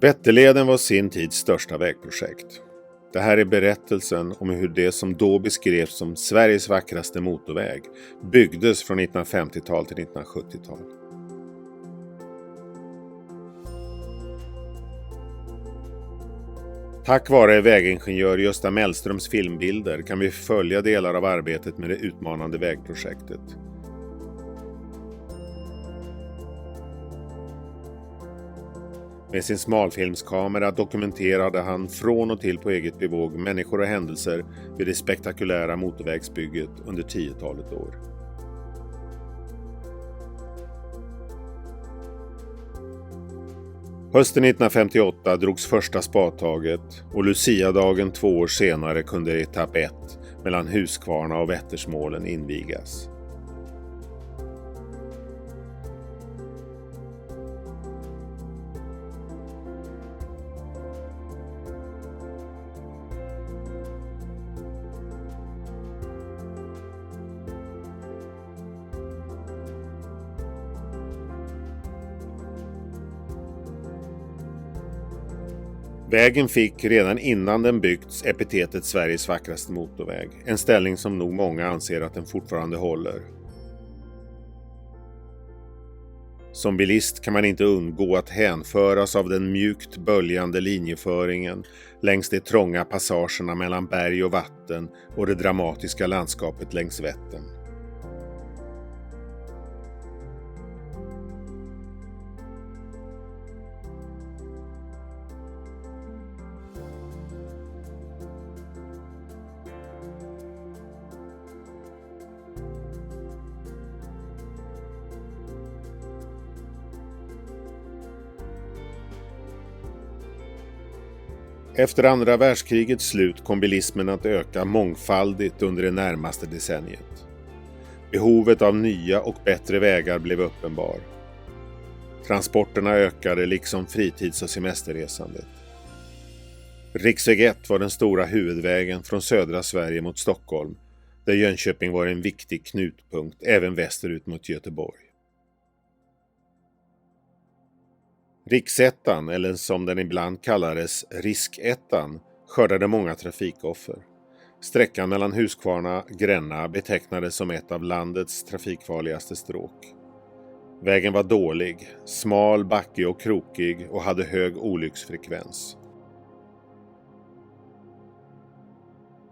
Vätterleden var sin tids största vägprojekt. Det här är berättelsen om hur det som då beskrevs som Sveriges vackraste motorväg byggdes från 1950-tal till 1970-tal. Tack vare vägingenjör Gösta Mellströms filmbilder kan vi följa delar av arbetet med det utmanande vägprojektet. Med sin smalfilmskamera dokumenterade han från och till på eget bevåg människor och händelser vid det spektakulära motorvägsbygget under 10-talet år. Hösten 1958 drogs första spadtaget och Lucia-dagen 2 år senare kunde etapp 1 mellan Huskvarna och Vättersmålen invigas. Vägen fick redan innan den byggts epitetet Sveriges vackraste motorväg, en ställning som nog många anser att den fortfarande håller. Som bilist kan man inte undgå att hänföras av den mjukt böljande linjeföringen längs de trånga passagerna mellan berg och vatten och det dramatiska landskapet längs Vättern. Efter andra världskrigets slut kom bilismen att öka mångfaldigt under det närmaste decenniet. Behovet av nya och bättre vägar blev uppenbar. Transporterna ökade liksom fritids- och semesterresandet. Riksväg 1 var den stora huvudvägen från södra Sverige mot Stockholm, där Jönköping var en viktig knutpunkt även västerut mot Göteborg. Riksettan, eller som den ibland kallades Riskettan, skördade många trafikoffer. Sträckan mellan Huskvarna och Gränna betecknades som ett av landets trafikfarligaste stråk. Vägen var dålig, smal, backig och krokig och hade hög olycksfrekvens.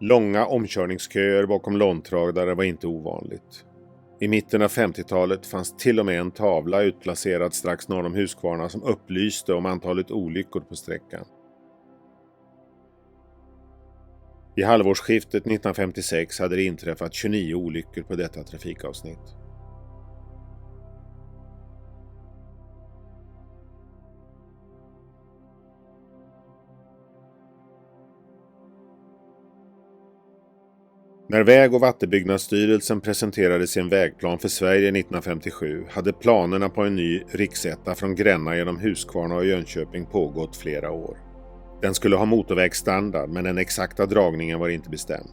Långa omkörningsköer bakom långtradare var inte ovanligt. I mitten av 50-talet fanns till och med en tavla utplacerad strax norr om Huskvarna som upplyste om antalet olyckor på sträckan. I halvårsskiftet 1956 hade det inträffat 29 olyckor på detta trafikavsnitt. När Väg- och vattenbyggnadsstyrelsen presenterade sin vägplan för Sverige 1957 hade planerna på en ny riksetta från Gränna genom Huskvarna och Jönköping pågått flera år. Den skulle ha motorvägsstandard, men den exakta dragningen var inte bestämd.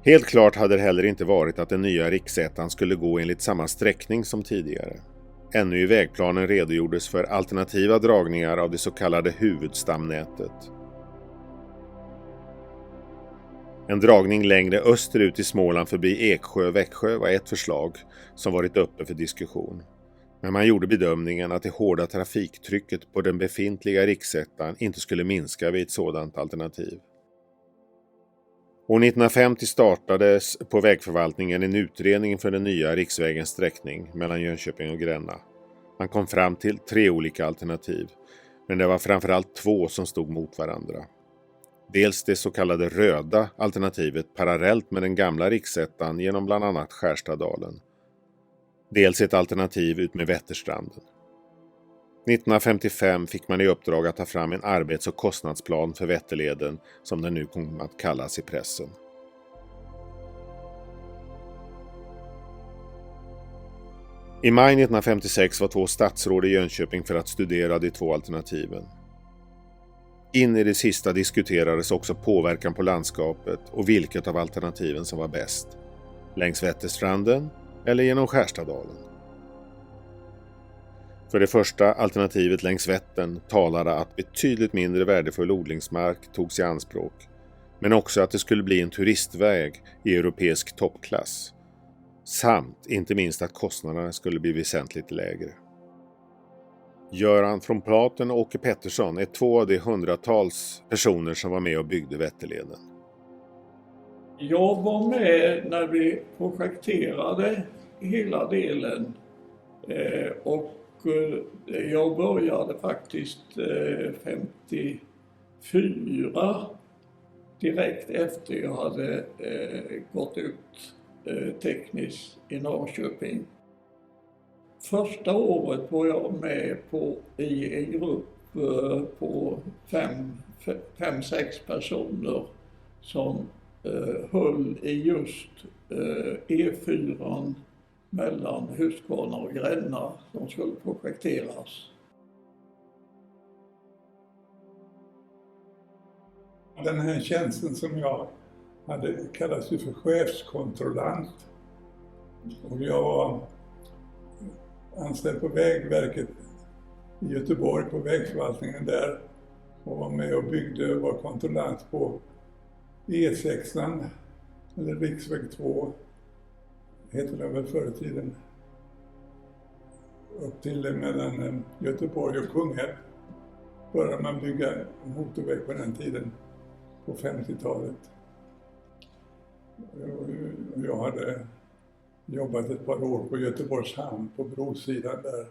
Helt klart hade det heller inte varit att den nya riksettan skulle gå enligt samma sträckning som tidigare. Ännu i vägplanen redogjordes för alternativa dragningar av det så kallade huvudstamnätet. En dragning längre österut i Småland förbi Eksjö och Växjö var ett förslag som varit uppe för diskussion. Men man gjorde bedömningen att det hårda trafiktrycket på den befintliga riksettan inte skulle minska vid ett sådant alternativ. År 1950 startades på vägförvaltningen en utredning för den nya riksvägens sträckning mellan Jönköping och Gränna. Man kom fram till 3 olika alternativ, men det var framförallt 2 som stod mot varandra. Dels det så kallade röda alternativet parallellt med den gamla riksettan genom bland annat Skärstadalen. Dels ett alternativ ut med Vätterstranden. 1955 fick man i uppdrag att ta fram en arbets- och kostnadsplan för Vätterleden som den nu kom att kallas i pressen. I maj 1956 var 2 statsråd i Jönköping för att studera de 2 alternativen. In i det sista diskuterades också påverkan på landskapet och vilket av alternativen som var bäst. Längs Vätterstranden eller genom Skärstadalen. För det första alternativet längs Vättern talade att betydligt mindre värdefull odlingsmark togs i anspråk, men också att det skulle bli en turistväg i europeisk toppklass, samt inte minst att kostnaderna skulle bli väsentligt lägre. Göran von Platen och Åke Pettersson är två av de hundratals personer som var med och byggde Vätterleden. Jag var med när vi projekterade hela delen och jag började faktiskt 54 direkt efter jag hade gått ut tekniskt i Norrköping. Första året var jag med i en grupp på 5-6 personer som höll i just E4 mellan Huskvarna och Gränna som skulle projekteras. Den här tjänsten som jag hade kallats ju för chefskontrollant. Och jag var anställd på Vägverket i Göteborg på vägförvaltningen där. Och var med och byggde och var kontrollant på E6, eller riksväg 2, heter det väl förr i tiden. Upp till mellan Göteborg och Kungälv började man bygga motorväg på den tiden, på 50-talet. Jag hade jobbat ett par år på Göteborgs hamn på brosidan där.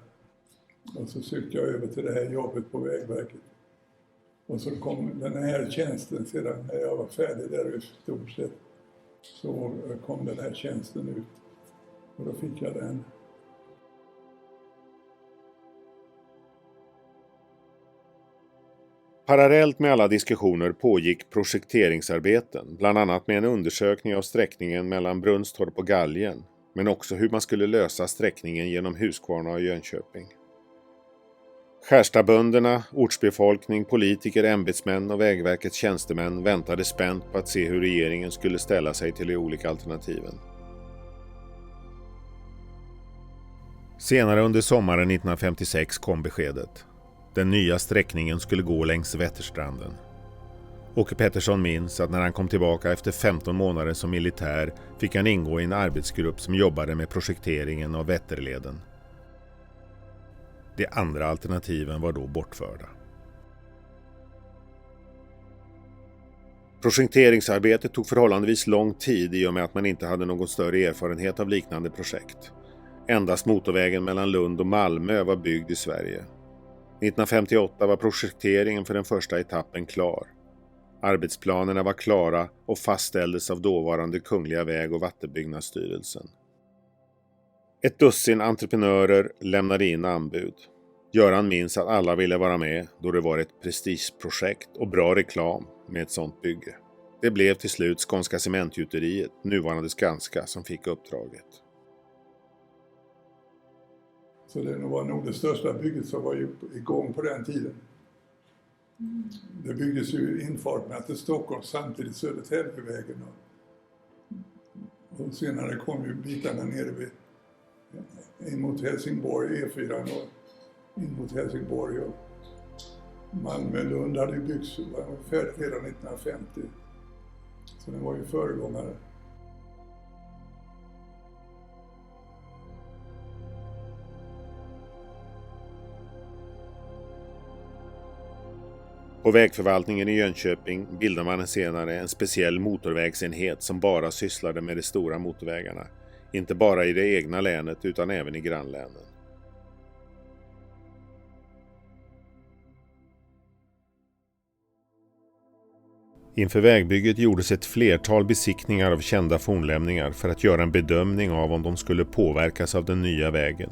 Och så sökte jag över till det här jobbet på Vägverket. Och så kom den här tjänsten sedan när jag var färdig där i stort sett. Så kom den här tjänsten ut och då fick jag den. Parallellt med alla diskussioner pågick projekteringsarbeten, bland annat med en undersökning av sträckningen mellan Brunnstorp och Galgen, men också hur man skulle lösa sträckningen genom Huskvarna och Jönköping. Skärstadbönderna, ortsbefolkning, politiker, ämbetsmän och Vägverkets tjänstemän väntade spänt på att se hur regeringen skulle ställa sig till de olika alternativen. Senare under sommaren 1956 kom beskedet. Den nya sträckningen skulle gå längs Vätterstranden. Åke Pettersson minns att när han kom tillbaka efter 15 månader som militär fick han ingå i en arbetsgrupp som jobbade med projekteringen av Vätterleden. De andra alternativen var då bortförda. Projekteringsarbetet tog förhållandevis lång tid i och med att man inte hade någon större erfarenhet av liknande projekt. Endast motorvägen mellan Lund och Malmö var byggd i Sverige. 1958 var projekteringen för den första etappen klar. Arbetsplanerna var klara och fastställdes av dåvarande Kungliga väg- och vattenbyggnadsstyrelsen. Ett dussin entreprenörer lämnade in anbud. Göran minns att alla ville vara med då det var ett prestigeprojekt och bra reklam med ett sådant bygge. Det blev till slut Skånska Cementgjuteriet, nuvarande Skanska, som fick uppdraget. Så det var nog det största bygget som var igång på den tiden. Det byggdes ju infarterna till Stockholm samtidigt Södertäljevägen. Och senare kom ju bitarna nere in mot Helsingborg, E4 och in mot Helsingborg. Och Malmö-Lund hade ju byggts färdigt redan 1950. Så det var ju föregångare. På vägförvaltningen i Jönköping bildade man senare en speciell motorvägsenhet som bara sysslade med de stora motorvägarna. Inte bara i det egna länet utan även i grannlänen. Inför vägbygget gjordes ett flertal besiktningar av kända fornlämningar för att göra en bedömning av om de skulle påverkas av den nya vägen.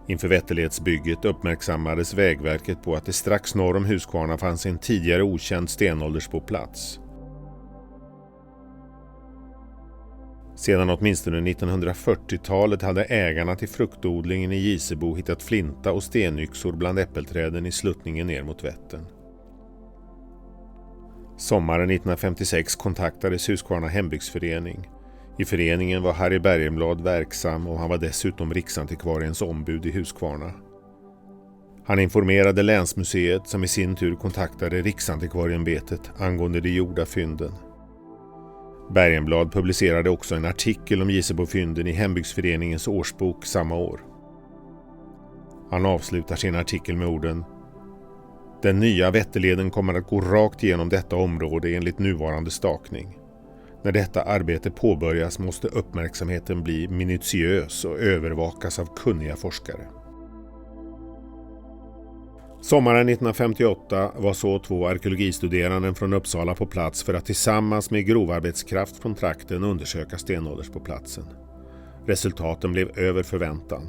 Inför Vätterledsbygget uppmärksammades Vägverket på att det strax norr om Huskvarna fanns en tidigare okänd stenåldersboplats. Sedan åtminstone 1940-talet hade ägarna till fruktodlingen i Gisebo hittat flinta och stenyxor bland äppelträden i sluttningen ner mot Vättern. Sommaren 1956 kontaktades Huskvarna hembygdsförening. I föreningen var Harry Bergenblad verksam och han var dessutom riksantikvariens ombud i Huskvarna. Han informerade länsmuseet som i sin tur kontaktade Riksantikvarieämbetet angående de gjorda fynden. Bergenblad publicerade också en artikel om Gisebofynden i Hembygdsföreningens årsbok samma år. Han avslutar sin artikel med orden: Den nya Vätterleden kommer att gå rakt igenom detta område enligt nuvarande stakning. När detta arbete påbörjas måste uppmärksamheten bli minutiös och övervakas av kunniga forskare. Sommaren 1958 var så 2 arkeologistuderanden från Uppsala på plats för att tillsammans med grovarbetskraft från trakten undersöka stenåldersplatsen. Resultaten blev över förväntan.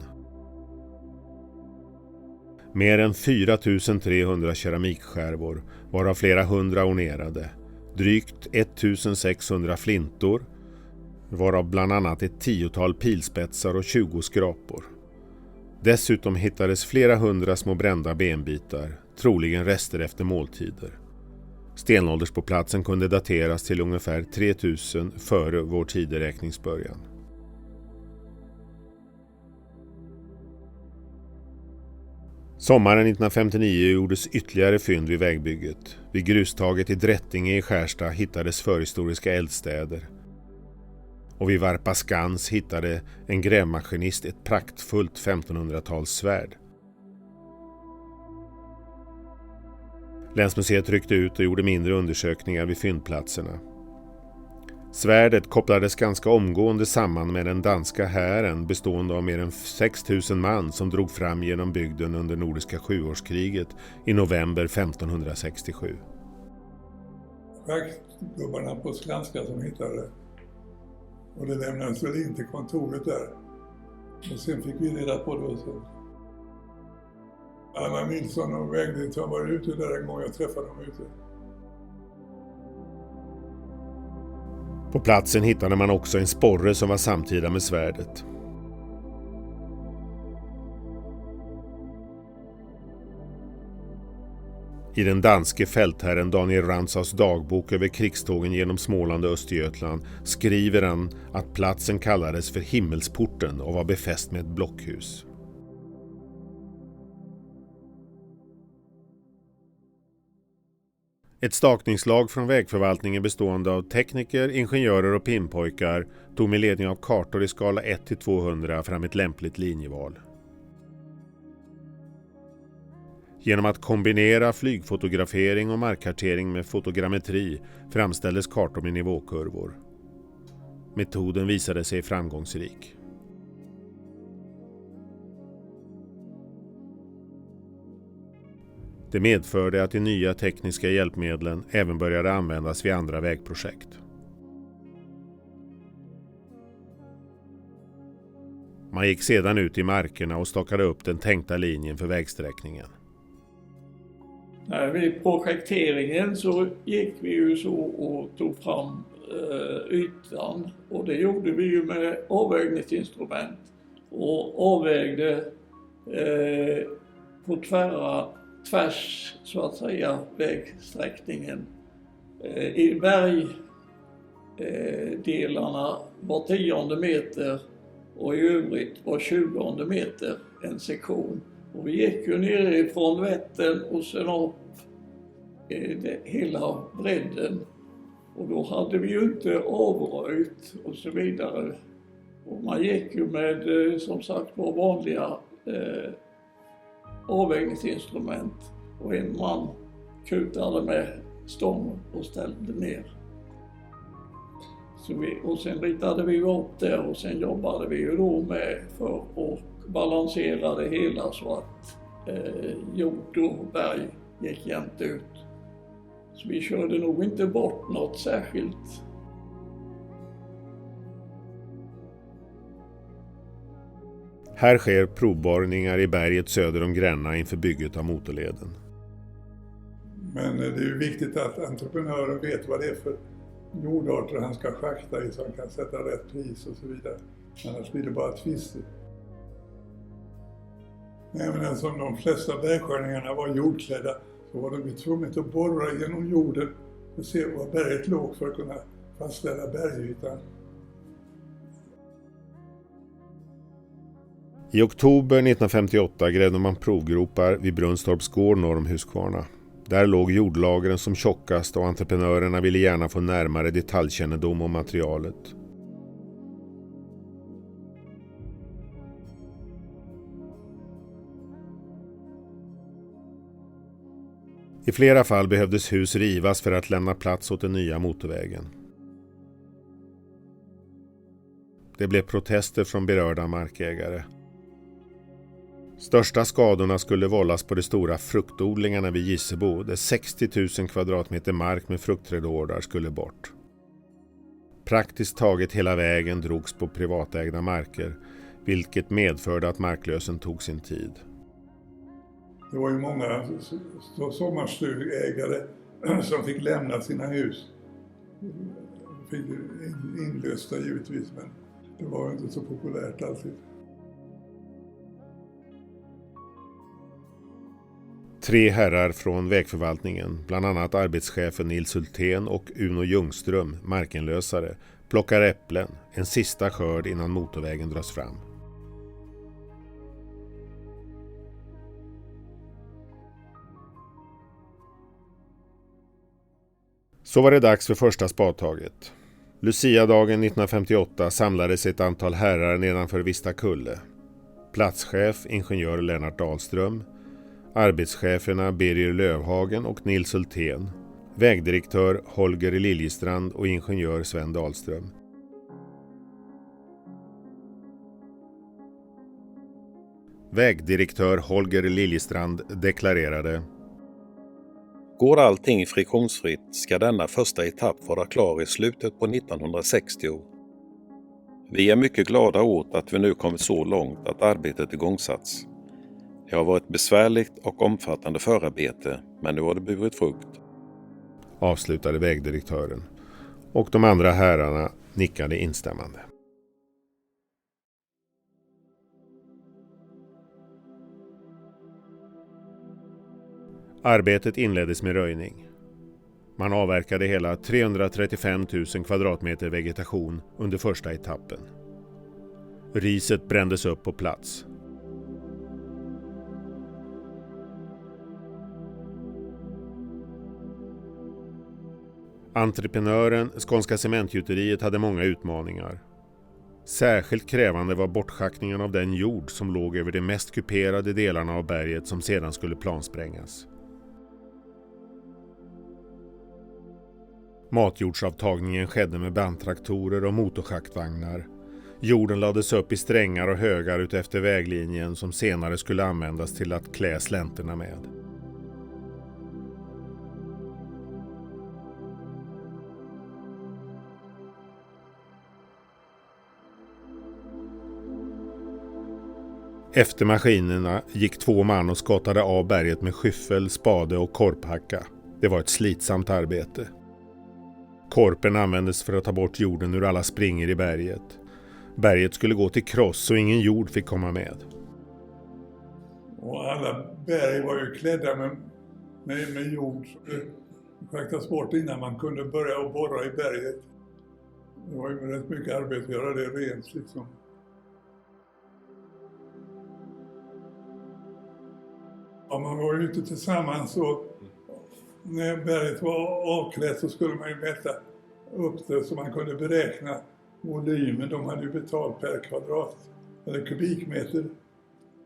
Mer än 4300 keramikskärvor, varav flera hundra ornerade, drygt 1600 flintor, varav bland annat ett 10-tal pilspetsar och 20 skrapor. Dessutom hittades flera hundra små brända benbitar, troligen rester efter måltider. Stenåldersplatsen kunde dateras till ungefär 3000 före vår tideräknings början. Sommaren 1959 gjordes ytterligare fynd vid vägbygget. Vid grustaget i Drättinge i Skärstad hittades förhistoriska eldstäder. Och vid Varpaskans hittade en grävmaskinist ett praktfullt 1500-talssvärd. Länsmuseet ryckte ut och gjorde mindre undersökningar vid fyndplatserna. Svärdet kopplades ganska omgående samman med den danska hären bestående av mer än 6000 man som drog fram genom bygden under Nordiska sjuårskriget i november 1567. Schaktgubbarna på Skanska som hittade det. Och det lämnades väl in till kontoret där. Och sen fick vi reda på det och så. Anna Nilsson och vägdirektören var ute där en gång, jag träffade dem ute. På platsen hittade man också en sporre som var samtida med svärdet. I den danske fältherren Daniel Rantzaus dagbok över krigstågen genom Småland och Östergötland skriver han att platsen kallades för Himmelsporten och var befäst med ett blockhus. Ett stakningslag från vägförvaltningen bestående av tekniker, ingenjörer och pinpojkar tog med ledning av kartor i skala 1-200 fram ett lämpligt linjeval. Genom att kombinera flygfotografering och markkartering med fotogrammetri framställdes kartor med nivåkurvor. Metoden visade sig framgångsrik. Det medförde att de nya tekniska hjälpmedlen även började användas vid andra vägprojekt. Man gick sedan ut i markerna och stakade upp den tänkta linjen för vägsträckningen. Vid projekteringen så gick vi ju så och tog fram ytan, och det gjorde vi ju med avvägningsinstrument och avvägde på tvärs så att säga vägsträckningen. I bergdelarna var 10:e meter och i övrigt var 20:e meter en sektion. Och vi gick ju nerifrån Vättern och sen upp hela bredden. Och då hade vi ju inte avröjt och så vidare. Och man gick ju med som sagt på vanliga avvägningsinstrument. Och en man kutade med stång och ställde ner. Och sen ritade vi upp där och sen jobbade vi ju då med för att balansera det hela så att jord och berg gick jämnt ut. Så vi körde nog inte bort något särskilt. Här sker provborrningar i berget söder om Gränna inför bygget av motorleden. Men det är ju viktigt att entreprenören vet vad det är för jordarter han ska schakta i så han kan sätta rätt pris och så vidare. Annars blir det bara tvistigt. Även som de flesta bergskärningarna var jordklädda så var de tvungna att borra genom jorden för att se var berget låg för att kunna fastställa bergytan. I oktober 1958 grävde man provgropar vid Brunnstorps gård norr om Huskvarna. Där låg jordlagren som tjockast och entreprenörerna ville gärna få närmare detaljkännedom om materialet. I flera fall behövdes hus rivas för att lämna plats åt den nya motorvägen. Det blev protester från berörda markägare. Största skadorna skulle vållas på de stora fruktodlingarna vid Gissebo, där 60 000 kvadratmeter mark med fruktträdgårdar skulle bort. Praktiskt taget hela vägen drogs på privatägda marker, vilket medförde att marklösen tog sin tid. Det var ju många sommarstugägare som fick lämna sina hus. Fick inlösta givetvis, men det var inte så populärt alltid. 3 herrar från vägförvaltningen, bland annat arbetschefen Nils Hultén och Uno Ljungström, markenlösare, plockar äpplen, en sista skörd innan motorvägen dras fram. Så var det dags för första spadtaget. Lucia-dagen 1958 samlades ett antal herrar nedanför Vistakulle. Platschef ingenjör Lennart Dahlström, arbetscheferna Birger Lövhagen och Nils Hultén, vägdirektör Holger Liljestrand och ingenjör Sven Dahlström. Vägdirektör Holger Liljestrand deklarerade: Går allting friktionsfritt ska denna första etapp vara klar i slutet på 1960. Vi är mycket glada åt att vi nu kommit så långt att arbetet igångsatts. Det har varit besvärligt och omfattande förarbete, men nu har det burit frukt. Avslutade vägdirektören, och de andra herrarna nickade instämmande. Arbetet inleddes med röjning. Man avverkade hela 335 000 kvadratmeter vegetation under första etappen. Riset brändes upp på plats. Entreprenören, Skånska Cementgjuteriet, hade många utmaningar. Särskilt krävande var bortschaktningen av den jord som låg över de mest kuperade delarna av berget som sedan skulle plansprängas. Matjordsavtagningen skedde med bandtraktorer och motorschacktvagnar. Jorden lades upp i strängar och högar utefter väglinjen som senare skulle användas till att klä slänterna med. Efter maskinerna gick 2 man och skottade av berget med skyffel, spade och korphacka. Det var ett slitsamt arbete. Korpen användes för att ta bort jorden ur alla springer i berget. Berget skulle gå till kross så ingen jord fick komma med. Och alla berg var ju klädda med jord som det schaktas bort innan man kunde börja att borra i berget. Det var ju rätt mycket arbete att göra det rent liksom. Ja, man var ute tillsammans och när berget var avklätt så skulle man ju mäta upp det så man kunde beräkna volymen. De hade ju betalt per kvadrat eller kubikmeter.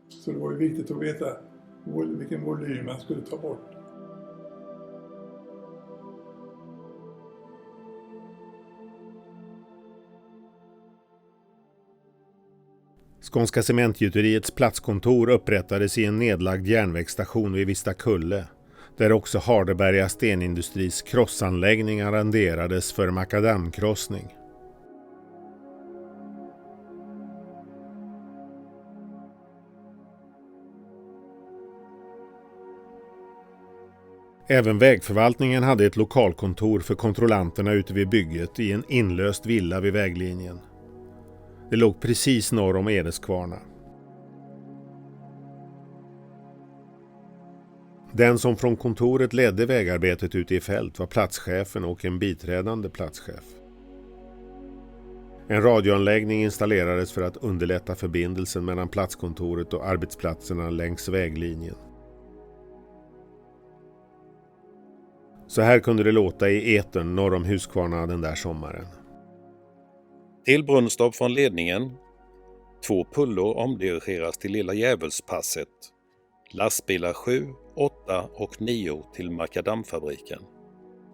Så det var ju viktigt att veta vilken volym man skulle ta bort. Skånska Cementgjuteriets platskontor upprättades i en nedlagd järnvägsstation vid Vistakulle, där också Hardeberga stenindustris krossanläggning arrenderades för makadamkrossning. Även vägförvaltningen hade ett lokalkontor för kontrollanterna ute vid bygget i en inlöst villa vid väglinjen. Det låg precis norr om Edeskvarna. Den som från kontoret ledde vägarbetet ute i fält var platschefen och en biträdande platschef. En radioanläggning installerades för att underlätta förbindelsen mellan platskontoret och arbetsplatserna längs väglinjen. Så här kunde det låta i etern norr om Huskvarna den där sommaren. Till Brunnstorp från ledningen. 2 pullor omdirigeras till Lilla Djävulspasset. Lastbilar 7, 8 och 9 till Makadamfabriken.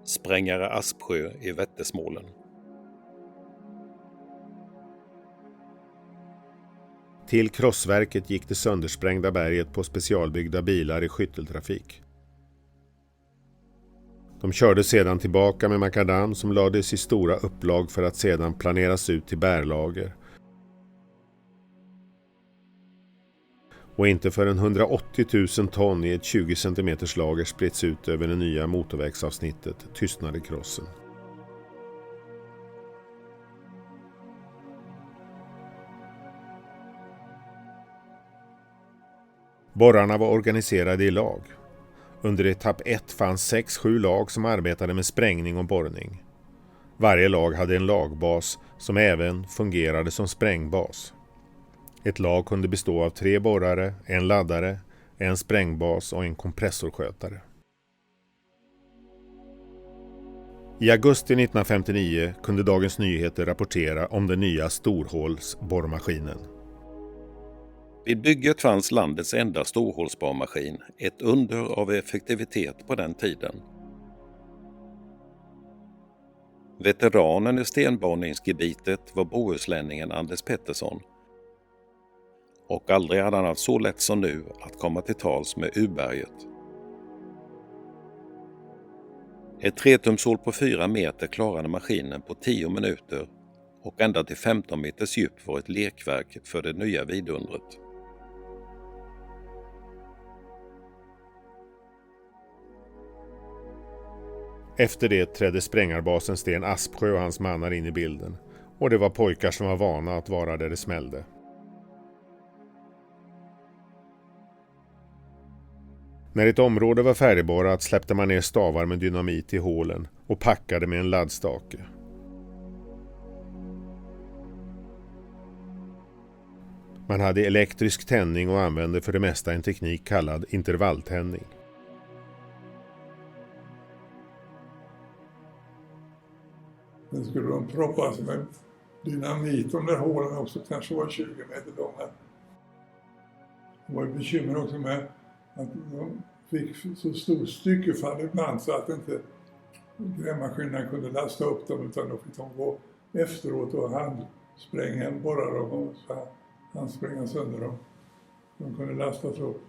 Sprängare Aspsjö i Vättesmålen. Till krossverket gick det söndersprängda berget på specialbyggda bilar i skytteltrafik. De körde sedan tillbaka med makadam som lades i stora upplag för att sedan planeras ut till bärlager. Och inte förrän 180 000 ton i ett 20 cm lager spreds ut över det nya motorvägsavsnittet tystnade krossen. Borrarna var organiserade i lag. Under etapp 1 fanns 6-7 lag som arbetade med sprängning och borrning. Varje lag hade en lagbas som även fungerade som sprängbas. Ett lag kunde bestå av 3 borrare, en laddare, en sprängbas och en kompressorskötare. I augusti 1959 kunde Dagens Nyheter rapportera om den nya storhålsborrmaskinen. Vid bygget fanns landets enda storhålsborrmaskin, ett under av effektivitet på den tiden. Veteranen i stenborrningsgebitet var bohuslänningen Anders Pettersson. Och aldrig hade han haft så lätt som nu att komma till tals med U-berget. Ett 3-tumshål på 4 meter klarade maskinen på 10 minuter och ända till 15 meters djup var ett lekverk för det nya vidundret. Efter det trädde sprängarbasen Sten Aspsjö och hans mannar in i bilden. Och det var pojkar som var vana att vara där det smällde. När ett område var färdigborrat släppte man ner stavar med dynamit i hålen och packade med en laddstake. Man hade elektrisk tändning och använde för det mesta en teknik kallad intervalltändning. Sen skulle de proppas med dynamit, de där hålen också kanske var 20 meter långa. Det var ett bekymmer också med att de fick så stor styckefall ibland så att inte grävmaskinerna kunde lasta upp dem, utan då fick de gå efteråt och handspränga, borra dem och handspränga sönder dem. De kunde lastas upp.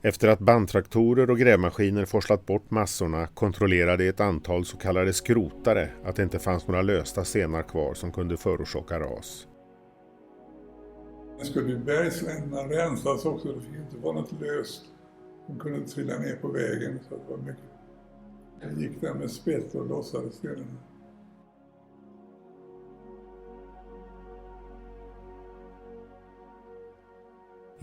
Efter att bandtraktorer och grävmaskiner forslat bort massorna kontrollerade ett antal så kallade skrotare att det inte fanns några lösta stenar kvar som kunde förorsaka ras. Det skulle ju bergsländerna rensas också, det fick inte vara något löst. De kunde inte trilla ner på vägen, så det var mycket. Det gick där med spett och lossade stenarna.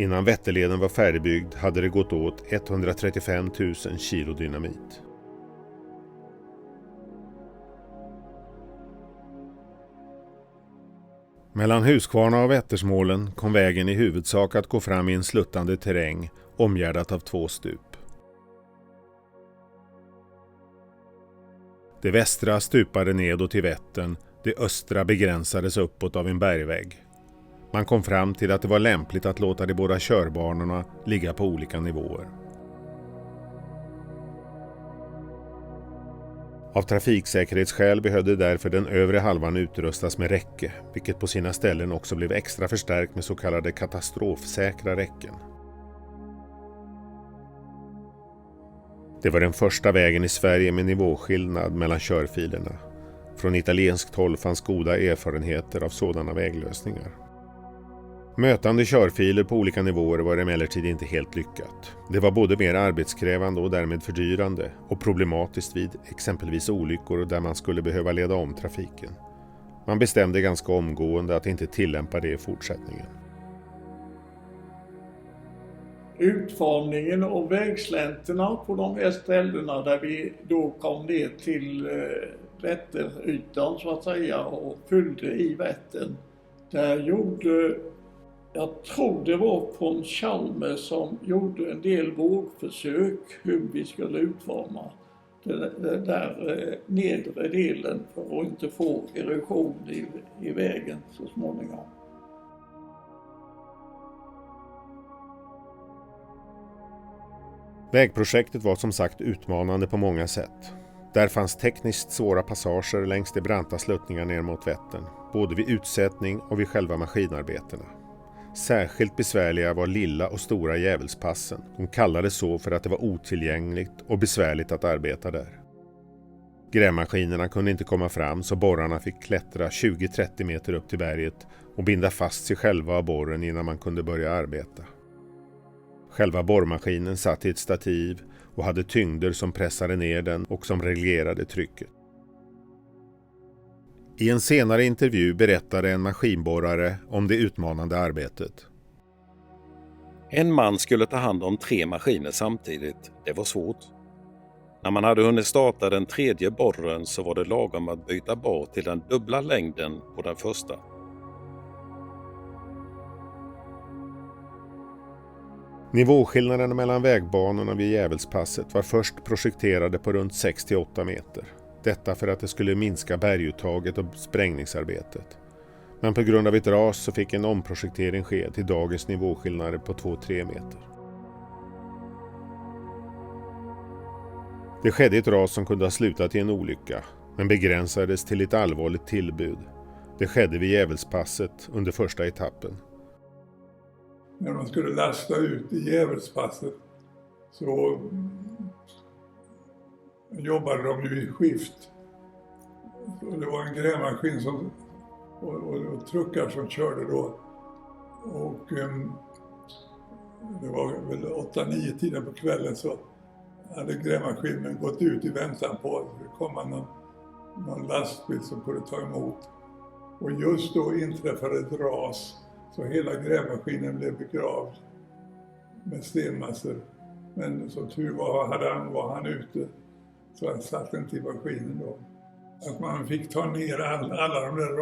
Innan Vätterleden var färdigbyggd hade det gått åt 135 000 kilo dynamit. Mellan Huskvarna och Vättersmålen kom vägen i huvudsak att gå fram i en sluttande terräng omgärdat av 2 stup. Det västra stupade nedåt till Vättern, det östra begränsades uppåt av en bergvägg. Man kom fram till att det var lämpligt att låta de båda körbanorna ligga på olika nivåer. Av trafiksäkerhetsskäl behövde därför den övre halvan utrustas med räcke, vilket på sina ställen också blev extra förstärkt med så kallade katastrofsäkra räcken. Det var den första vägen i Sverige med nivåskillnad mellan körfilerna. Från italienskt håll fanns goda erfarenheter av sådana väglösningar. Mötande körfiler på olika nivåer var emellertid inte helt lyckat. Det var både mer arbetskrävande och därmed fördyrande och problematiskt vid exempelvis olyckor där man skulle behöva leda om trafiken. Man bestämde ganska omgående att inte tillämpa det i fortsättningen. Utformningen av vägslänterna på de här ställena där vi då kom ner till Vätterytan så att säga och fyllde i Vättern. Där gjorde, jag tror det var från Chalmers som gjorde en del vågförsök hur vi skulle utforma den där nedre delen för att inte få erosion i vägen så småningom. Vägprojektet var som sagt utmanande på många sätt. Där fanns tekniskt svåra passager längs de branta sluttningar ner mot Vättern, både vid utsättning och vid själva maskinarbetena. Särskilt besvärliga var Lilla och Stora Djävulspassen. De kallades så för att det var otillgängligt och besvärligt att arbeta där. Grävmaskinerna kunde inte komma fram så borrarna fick klättra 20-30 meter upp till berget och binda fast sig själva av borren innan man kunde börja arbeta. Själva borrmaskinen satt i ett stativ och hade tyngder som pressade ner den och som reglerade trycket. I en senare intervju berättade en maskinborrare om det utmanande arbetet. En man skulle ta hand om 3 maskiner samtidigt. Det var svårt. När man hade hunnit starta den 3:e borren så var det lagom att byta borr till den dubbla längden på den första. Nivåskillnaden mellan vägbanorna vid Djävulspasset var först projekterade på runt 6-8 meter. Detta för att det skulle minska berguttaget och sprängningsarbetet. Men på grund av ett ras så fick en omprojektering ske till dagens nivåskillnader på 2-3 meter. Det skedde ett ras som kunde ha slutat i en olycka, men begränsades till ett allvarligt tillbud. Det skedde vid Djävulspasset under första etappen. När de skulle lasta ut i Djävulspasset så jobbade de ju i skift. Och det var en grävmaskin och truckar som körde då. Och det var väl 8-9 tiden på kvällen så hade grävmaskinen gått ut i väntan på att det kom någon lastbil som kunde ta emot. Och just då inträffade ett ras så hela grävmaskinen blev begravd med stenmassor. Men som tur var han ute så han satt inte i maskinen då. Att man fick ta ner alla de där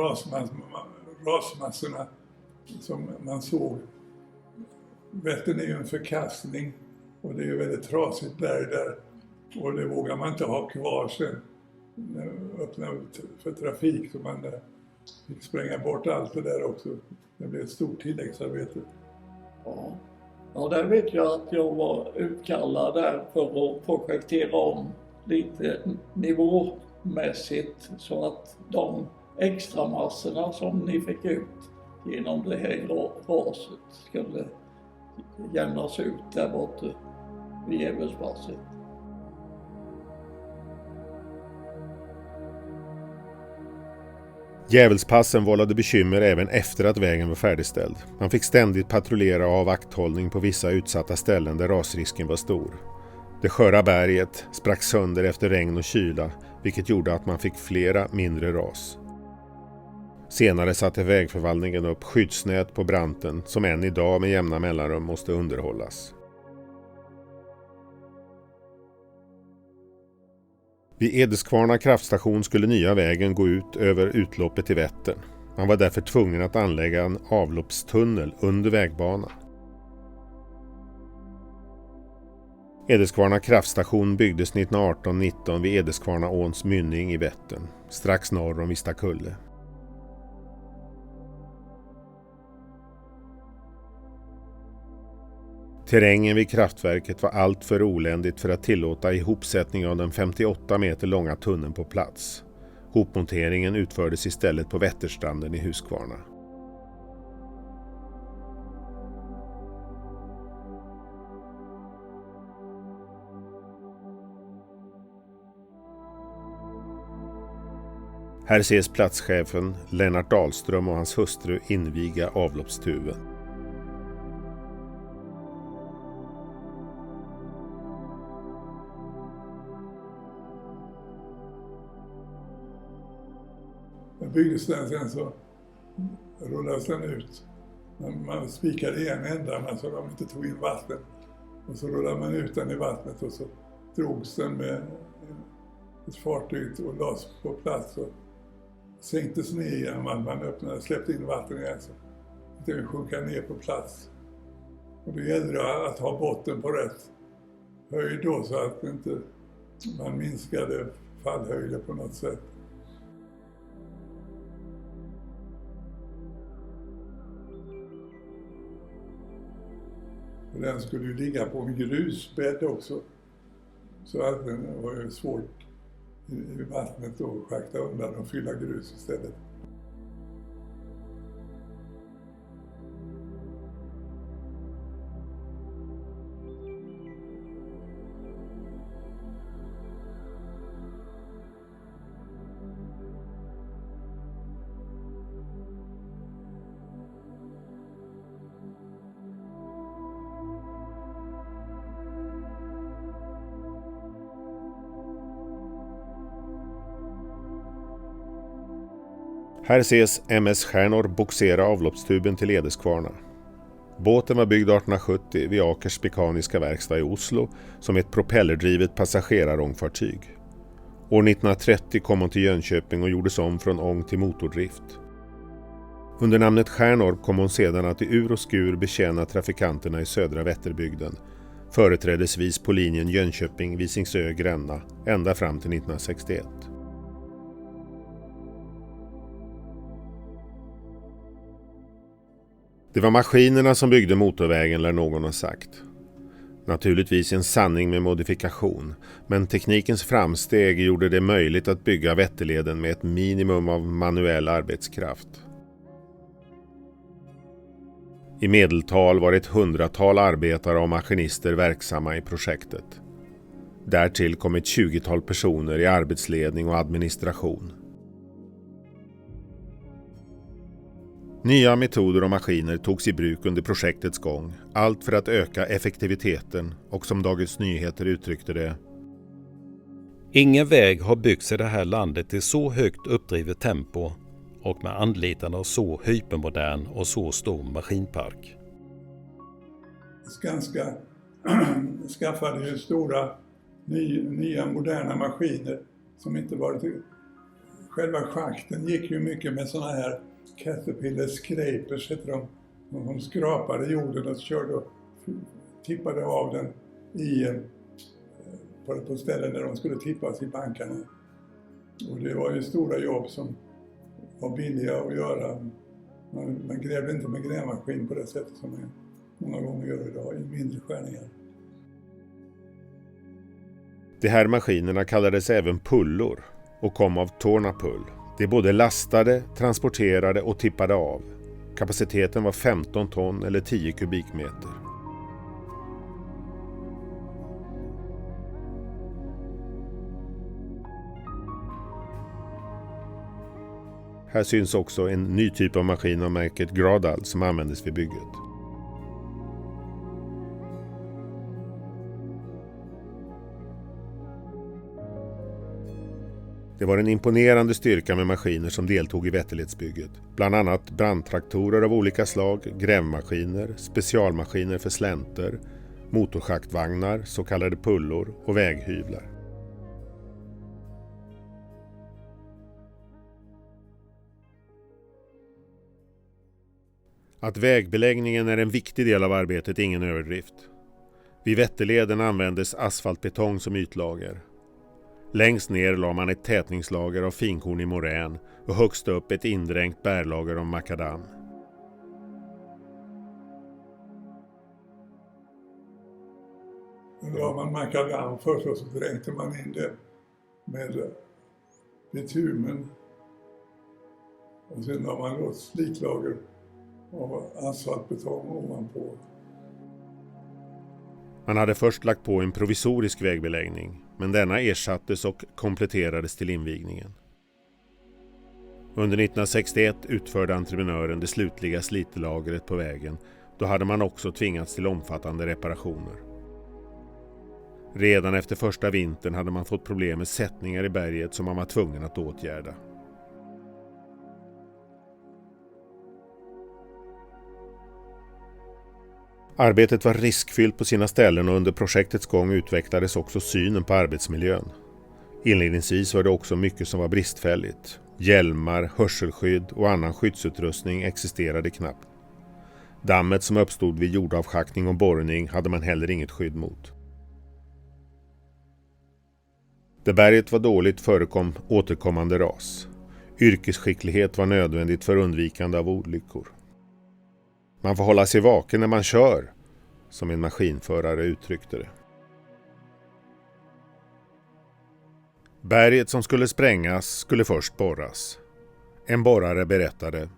rasmassorna som man såg. Vättern är ju en förkastning och det är ju väldigt trasigt berg där. Och det vågar man inte ha kvar sen. Öppna för trafik så man fick spränga bort allt det där också. Det blev ett stort tilläggsarbete. Ja, där vet jag att jag var utkallad där för att projektera om lite nivåmässigt så att de extra massorna som ni fick ut genom det här raset skulle jämnas ut där borta vid Djävulspasset. Djävulspassen vållade bekymmer även efter att vägen var färdigställd. Man fick ständigt patrullera och ha vakthållning på vissa utsatta ställen där rasrisken var stor. Det sköra berget sprack sönder efter regn och kyla, vilket gjorde att man fick flera mindre ras. Senare satte vägförvaltningen upp skyddsnät på branten som än idag med jämna mellanrum måste underhållas. Vid Edeskvarna kraftstation skulle nya vägen gå ut över utloppet till Vättern. Man var därför tvungen att anlägga en avloppstunnel under vägbanan. Edeskvarna kraftstation byggdes 1918-19 vid Edeskvarnaåns mynning i Vättern, strax norr om Vistakulle. Terrängen vid kraftverket var allt för oländigt för att tillåta ihopsättning av den 58 meter långa tunneln på plats. Hopmonteringen utfördes istället på Vätterstranden i Huskvarna. Här ses platschefen Lennart Dahlström och hans hustru inviga avloppstuben. Byggdes den sen så rullades den ut. Man spikade en ända så de inte tog in vatten. Och så rullade man ut den i vattnet och så drogs den med ett fartyg och lades på plats och sänktes ner igen. Man öppnade, släppte in vatten igen så att det sjunka ner på plats. Och det gällde att ha botten på rätt höjd då så att inte man minskade fallhöjden på något sätt. Och den skulle ju ligga på en grusbädd också. Så att den var ju svårt i vattnet att schakta undan och fylla grus istället. Här ses MS Stjärnor boxera avloppstuben till Edeskvarna. Båten var byggd 1870 vid Akers mekaniska verkstad i Oslo som ett propellerdrivet passagerarångfartyg. År 1930 kom hon till Jönköping och gjordes om från ång till motordrift. Under namnet Stjärnor kom hon sedan att i ur och skur betjäna trafikanterna i södra Vätterbygden, företrädesvis på linjen Jönköping-Visingsö-Gränna, ända fram till 1961. Det var maskinerna som byggde motorvägen, lär någon ha sagt. Naturligtvis en sanning med modifikation, men teknikens framsteg gjorde det möjligt att bygga Vätterleden med ett minimum av manuell arbetskraft. I medeltal var ett 100-tal arbetare och maskinister verksamma i projektet. Därtill kom ett 20-tal personer i arbetsledning och administration. Nya metoder och maskiner togs i bruk under projektets gång, allt för att öka effektiviteten och som Dagens Nyheter uttryckte det: Ingen väg har byggts i det här landet i så högt uppdrivet tempo och med anlitande av så hypermodern och så stor maskinpark. Skanska skaffade ju stora nya moderna maskiner som inte var till. Själva schakten gick ju mycket med såna här Caterpillar scrapers heter de skrapade jorden och körde och tippade av den på ställen där de skulle tippas i bankarna. Och det var ju stora jobb som var billiga att göra. Man grävde inte med grävmaskin på det sättet som man många gånger gör idag i mindre skärningar. De här maskinerna kallades även pullor och kom av Tornapull. Det både lastade, transporterade och tippade av. Kapaciteten var 15 ton eller 10 kubikmeter. Här syns också en ny typ av maskin av märket Gradal som användes vid bygget. Det var en imponerande styrka med maskiner som deltog i Vätterledsbygget. Bland annat brandtraktorer av olika slag, grävmaskiner, specialmaskiner för slänter, motorschacktvagnar, så kallade pullor och väghyvlar. Att vägbeläggningen är en viktig del av arbetet är ingen överdrift. Vid Vätterleden användes asfaltbetong som ytlager. Längst ner la man ett tätningslager av finkornig morän och högst upp ett indränkt bärlager av makadam. Då la man makadam först och så dränkte man in det med bitumen. Och sen la man då ett slitlager av asfaltbetong ovanpå. Man hade först lagt på en provisorisk vägbeläggning, men denna ersattes och kompletterades till invigningen. Under 1961 utförde entreprenören det slutliga slitlagret på vägen. Då hade man också tvingats till omfattande reparationer. Redan efter första vintern hade man fått problem med sättningar i berget som man var tvungen att åtgärda. Arbetet var riskfyllt på sina ställen och under projektets gång utvecklades också synen på arbetsmiljön. Inledningsvis var det också mycket som var bristfälligt. Hjälmar, hörselskydd och annan skyddsutrustning existerade knappt. Dammet som uppstod vid jordavschaktning och borrning hade man heller inget skydd mot. Där berget var dåligt förekom återkommande ras. Yrkesskicklighet var nödvändigt för undvikande av olyckor. Man får hålla sig vaken när man kör, som en maskinförare uttryckte det. Berget som skulle sprängas skulle först borras. En borrare berättade: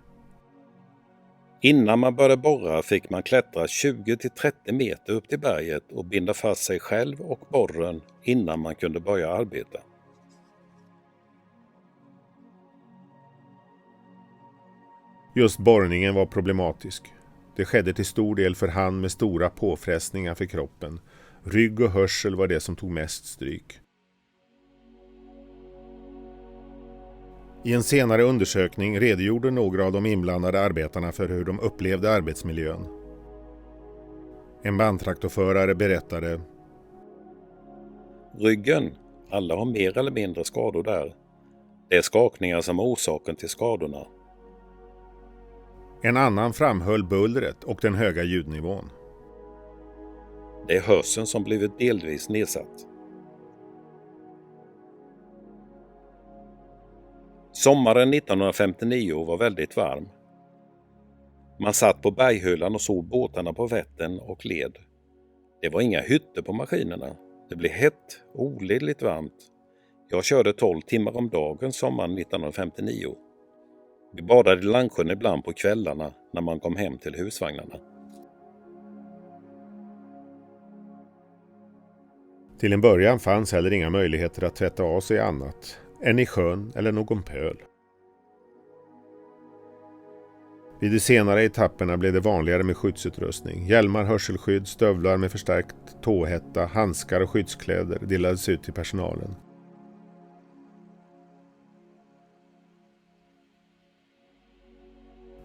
Innan man började borra fick man klättra 20-30 meter upp till berget och binda fast sig själv och borren innan man kunde börja arbeta. Just borrningen var problematisk. Det skedde till stor del för hand med stora påfrestningar för kroppen. Rygg och hörsel var det som tog mest stryk. I en senare undersökning redogjorde några av de inblandade arbetarna för hur de upplevde arbetsmiljön. En bandtraktorförare berättade: Ryggen, alla har mer eller mindre skador där. Det är skakningar som är orsaken till skadorna. En annan framhöll bullret och den höga ljudnivån. Det är hörseln som blivit delvis nedsatt. Sommaren 1959 var väldigt varm. Man satt på berghölan och såg båtarna på Vättern och led. Det var inga hytter på maskinerna. Det blev hett, olidligt varmt. Jag körde 12 timmar om dagen sommaren 1959. Vi badade i Langsjön ibland på kvällarna när man kom hem till husvagnarna. Till en början fanns heller inga möjligheter att tvätta av sig annat än i sjön eller någon pöl. Vid de senare etapperna blev det vanligare med skyddsutrustning. Hjälmar, hörselskydd, stövlar med förstärkt tåhätta, handskar och skyddskläder delades ut till personalen.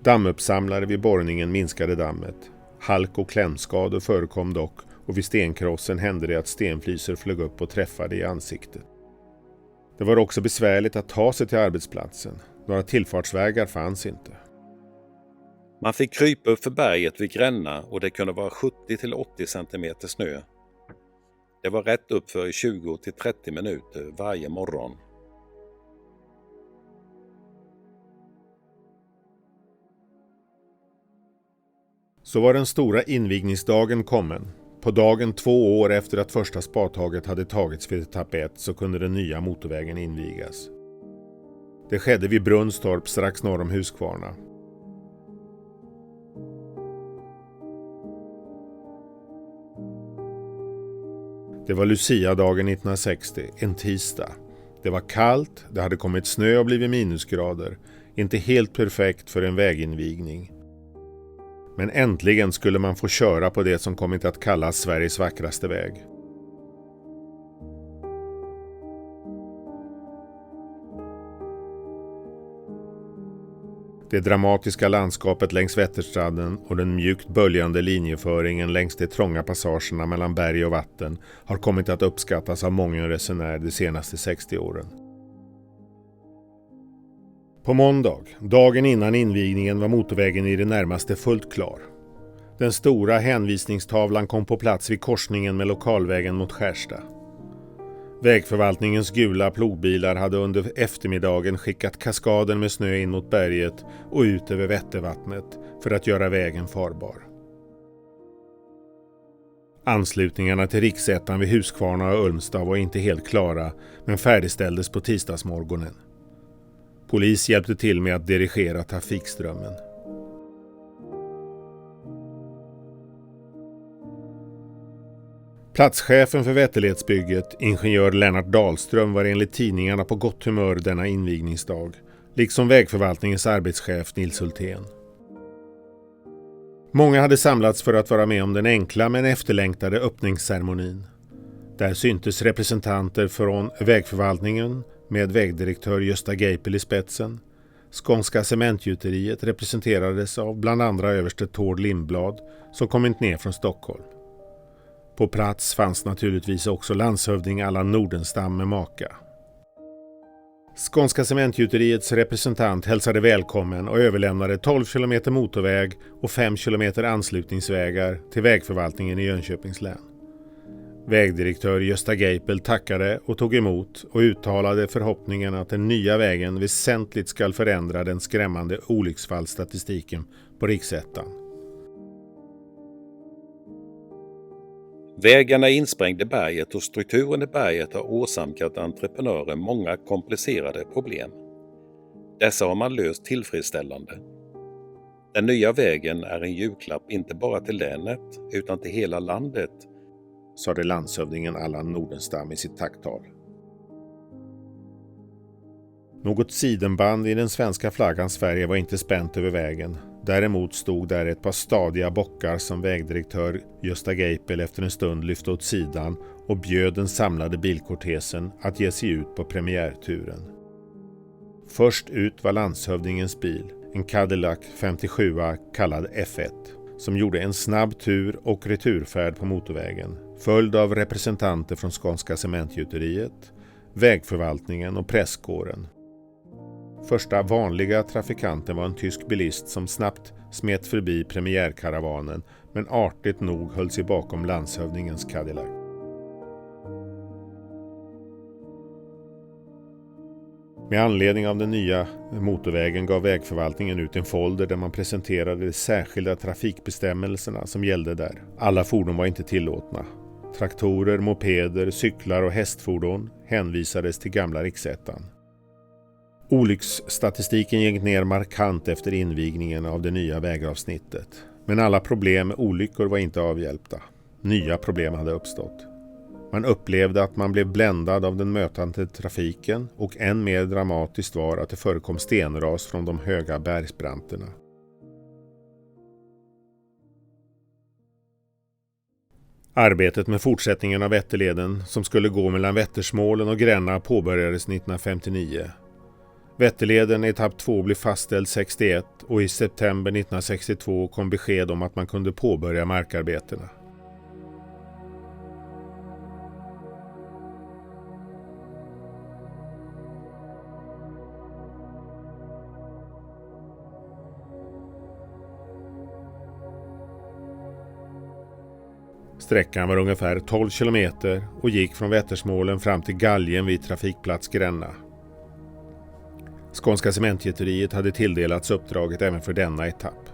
Dammuppsamlare vid borrningen minskade dammet. Halk- och klämskador förekom dock och vid stenkrossen hände det att stenfliser flög upp och träffade i ansiktet. Det var också besvärligt att ta sig till arbetsplatsen. Några tillfartsvägar fanns inte. Man fick krypa upp för berget vid Gränna och det kunde vara 70-80 cm snö. Det var rätt upp för 20-30 minuter varje morgon. Så var den stora invigningsdagen kommen. På dagen 2 år efter att första spadtaget hade tagits för etapp 1 så kunde den nya motorvägen invigas. Det skedde vid Brunnstorp strax norr om Huskvarna. Det var Lucia-dagen 1960, en tisdag. Det var kallt, det hade kommit snö och blivit minusgrader. Inte helt perfekt för en väginvigning. Men äntligen skulle man få köra på det som kommit att kallas Sveriges vackraste väg. Det dramatiska landskapet längs Vätterstranden och den mjukt böljande linjeföringen längs de trånga passagerna mellan berg och vatten har kommit att uppskattas av många resenärer de senaste 60 åren. På måndag, dagen innan invigningen, var motorvägen i det närmaste fullt klar. Den stora hänvisningstavlan kom på plats vid korsningen med lokalvägen mot Skärsta. Vägförvaltningens gula plogbilar hade under eftermiddagen skickat kaskaden med snö in mot berget och ut över Vättervattnet för att göra vägen farbar. Anslutningarna till riksettan vid Huskvarna och Ulmstad var inte helt klara, men färdigställdes på tisdagsmorgonen. Polis hjälpte till med att dirigera trafikströmmen. Platschefen för Vätterledsbygget, ingenjör Lennart Dahlström, var enligt tidningarna på gott humör denna invigningsdag, liksom vägförvaltningens arbetschef Nils Hultén. Många hade samlats för att vara med om den enkla men efterlängtade öppningsceremonin. Där syntes representanter från vägförvaltningen med vägdirektör Gösta Geipel i spetsen. Skånska cementgjuteriet representerades av bland andra överste Tord Lindblad som kommit ner från Stockholm. På plats fanns naturligtvis också landshövding Allan Nordenstam med maka. Skånska Cementgjuteriets representant hälsade välkommen och överlämnade 12 kilometer motorväg och 5 kilometer anslutningsvägar till vägförvaltningen i Jönköpings län. Vägdirektör Gösta Geipel tackade och tog emot och uttalade förhoppningen att den nya vägen väsentligt ska förändra den skrämmande olycksfallsstatistiken på riksettan. Vägen är insprängd i berget och strukturen i berget har åsamkat entreprenörer många komplicerade problem. Dessa har man löst tillfredsställande. Den nya vägen är en julklapp inte bara till länet utan till hela landet, sade landshövdingen Allan Nordenstam i sitt tacktal. Något sidenband i den svenska flaggans Sverige var inte spänt över vägen. Däremot stod där ett par stadiga bockar som vägdirektör Gösta Geipel efter en stund lyfte åt sidan och bjöd den samlade bilkortesen att ge sig ut på premiärturen. Först ut var landshövdingens bil, en Cadillac 57 kallad F1, som gjorde en snabb tur och returfärd på motorvägen, följd av representanter från Skånska Cementgjuteriet, vägförvaltningen och presskåren. Första vanliga trafikanten var en tysk bilist som snabbt smet förbi premiärkaravanen men artigt nog höll sig bakom landshövdingens Cadillac. Med anledning av den nya motorvägen gav vägförvaltningen ut en folder där man presenterade de särskilda trafikbestämmelserna som gällde där. Alla fordon var inte tillåtna. Traktorer, mopeder, cyklar och hästfordon hänvisades till gamla riksettan. Olycksstatistiken gick ner markant efter invigningen av det nya vägavsnittet. Men alla problem med olyckor var inte avhjälpta. Nya problem hade uppstått. Man upplevde att man blev bländad av den mötande trafiken och än mer dramatiskt var att det förekom stenras från de höga bergsbranterna. Arbetet med fortsättningen av Vätterleden som skulle gå mellan Vättersmålen och Gränna påbörjades 1959. Vätterleden etapp 2 blev fastställd 61 och i september 1962 kom besked om att man kunde påbörja markarbetena. Sträckan var ungefär 12 kilometer och gick från Vättersmålen fram till Galgen vid trafikplats Gränna. Skånska Cementgjuteriet hade tilldelats uppdraget även för denna etapp.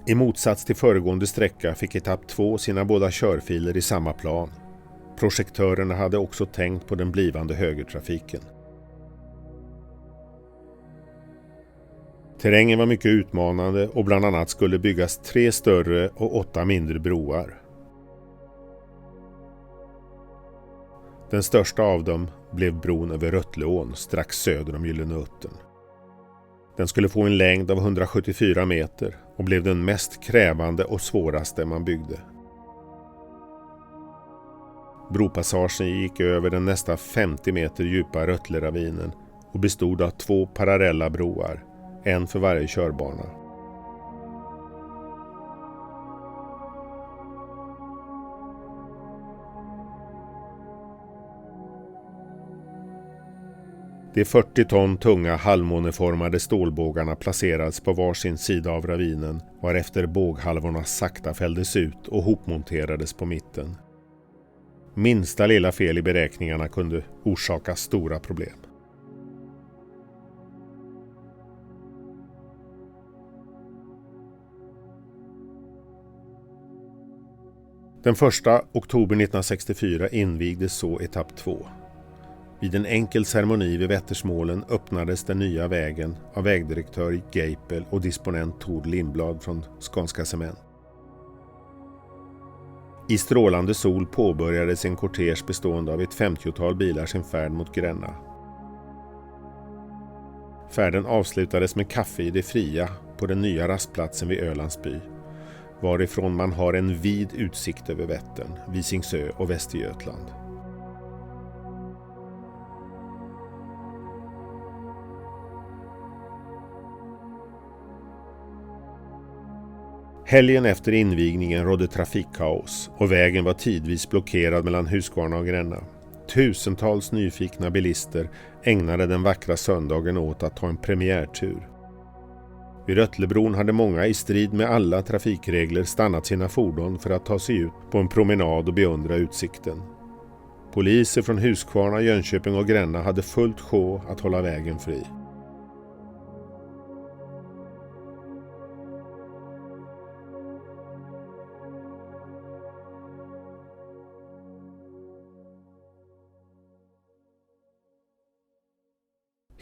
I motsats till föregående sträcka fick etapp 2 sina båda körfiler i samma plan. Projektörerna hade också tänkt på den blivande högertrafiken. Terrängen var mycket utmanande och bland annat skulle byggas 3 större och 8 mindre broar. Den största av dem blev bron över Röttleån strax söder om Gyllene Uttern. Den skulle få en längd av 174 meter och blev den mest krävande och svåraste man byggde. Bropassagen gick över den nästan 50 meter djupa Röttleravinen och bestod av 2 parallella broar, en för varje körbana. De 40 ton tunga halvmåneformade stålbågarna placerades på varsin sida av ravinen varefter båghalvorna sakta fälldes ut och hopmonterades på mitten. Minsta lilla fel i beräkningarna kunde orsaka stora problem. Den 1 oktober 1964 invigdes så etapp 2. Vid en enkel ceremoni vid Vättersmålen öppnades den nya vägen av vägdirektör Geipel och disponent Tord Lindblad från Skånska Cement. I strålande sol påbörjades en kortege bestående av ett 50-tal bilar sin färd mot Gränna. Färden avslutades med kaffe i det fria på den nya rastplatsen vid Ölandsby, varifrån man har en vid utsikt över Vättern, Visingsö och Västergötland. Helgen efter invigningen rådde trafikkaos och vägen var tidvis blockerad mellan Huskvarna och Gränna. Tusentals nyfikna bilister ägnade den vackra söndagen åt att ta en premiärtur. Vid Röttlebron hade många i strid med alla trafikregler stannat sina fordon för att ta sig ut på en promenad och beundra utsikten. Poliser från Huskvarna, Jönköping och Gränna hade fullt sjå att hålla vägen fri.